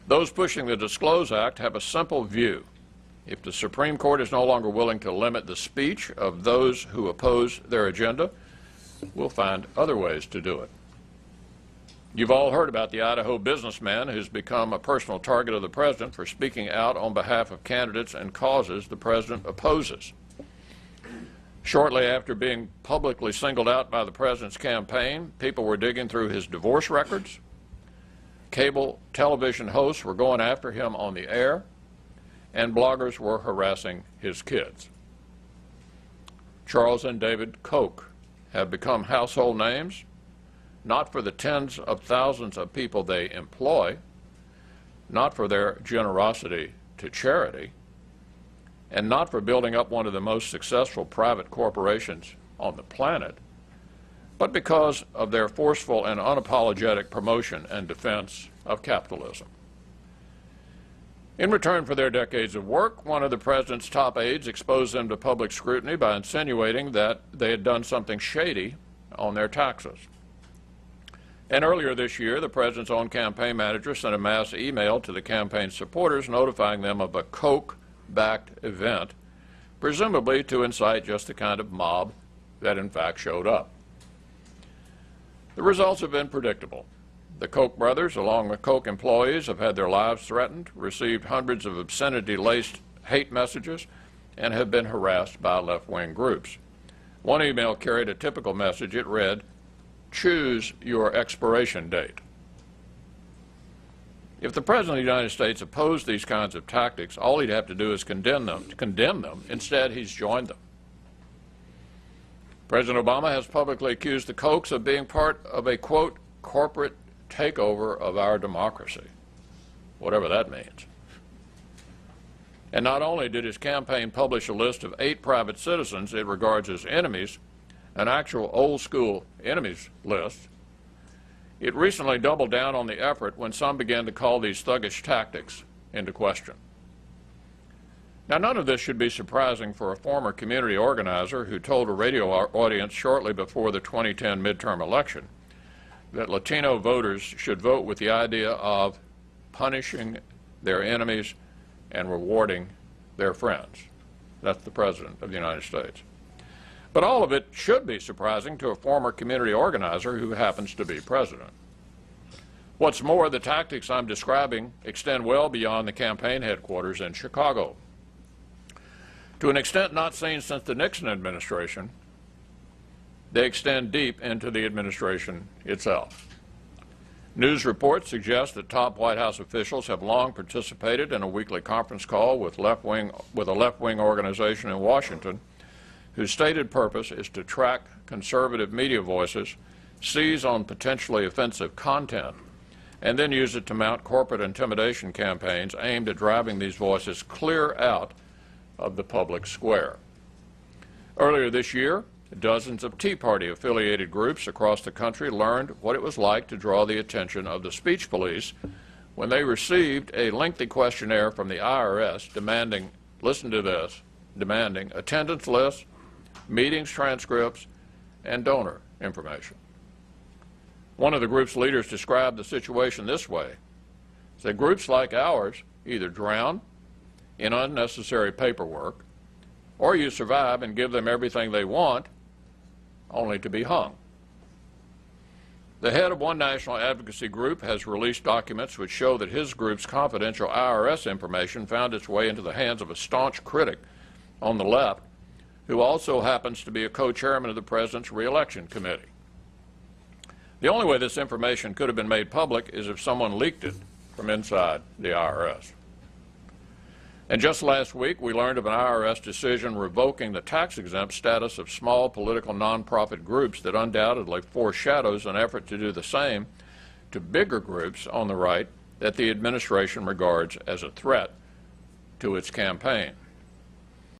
Those pushing the Disclose Act have a simple view. If the Supreme Court is no longer willing to limit the speech of those who oppose their agenda, we'll find other ways to do it. You've all heard about the Idaho businessman who's become a personal target of the president for speaking out on behalf of candidates and causes the president opposes. Shortly after being publicly singled out by the president's campaign, people were digging through his divorce records. Cable television hosts were going after him on the air, and bloggers were harassing his kids. Charles and David Koch have become household names, not for the tens of thousands of people they employ, not for their generosity to charity, and not for building up one of the most successful private corporations on the planet, but because of their forceful and unapologetic promotion and defense of capitalism. In return for their decades of work, one of the president's top aides exposed them to public scrutiny by insinuating that they had done something shady on their taxes. And earlier this year, the president's own campaign manager sent a mass email to the campaign supporters notifying them of a Koch-backed event, presumably to incite just the kind of mob that in fact showed up. The results have been predictable. The Koch brothers, along with Koch employees, have had their lives threatened, received hundreds of obscenity-laced hate messages, and have been harassed by left-wing groups. One email carried a typical message. It read, "Choose your expiration date." If the President of the United States opposed these kinds of tactics, all he'd have to do is condemn them. Instead, he's joined them. President Obama has publicly accused the Kochs of being part of a, quote, corporate takeover of our democracy, whatever that means. And not only did his campaign publish a list of 8 private citizens it regards as enemies, an actual old-school enemies list, it recently doubled down on the effort when some began to call these thuggish tactics into question. Now, none of this should be surprising for a former community organizer who told a radio audience shortly before the 2010 midterm election that Latino voters should vote with the idea of punishing their enemies and rewarding their friends. That's the President of the United States. But all of it should be surprising to a former community organizer who happens to be president. What's more, the tactics I'm describing extend well beyond the campaign headquarters in Chicago. To an extent not seen since the Nixon administration, they extend deep into the administration itself. News reports suggest that top White House officials have long participated in a weekly conference call with a left-wing organization in Washington whose stated purpose is to track conservative media voices, seize on potentially offensive content, and then use it to mount corporate intimidation campaigns aimed at driving these voices clear out of the public square. Earlier this year, dozens of Tea Party-affiliated groups across the country learned what it was like to draw the attention of the speech police when they received a lengthy questionnaire from the IRS demanding, listen to this, demanding attendance lists, meetings transcripts, and donor information. One of the group's leaders described the situation this way. He said, groups like ours either drown in unnecessary paperwork, or you survive and give them everything they want, only to be hung. The head of one national advocacy group has released documents which show that his group's confidential IRS information found its way into the hands of a staunch critic on the left, who also happens to be a co-chairman of the President's re-election committee. The only way this information could have been made public is if someone leaked it from inside the IRS. And just last week, we learned of an IRS decision revoking the tax-exempt status of small political nonprofit groups that undoubtedly foreshadows an effort to do the same to bigger groups on the right that the administration regards as a threat to its campaign.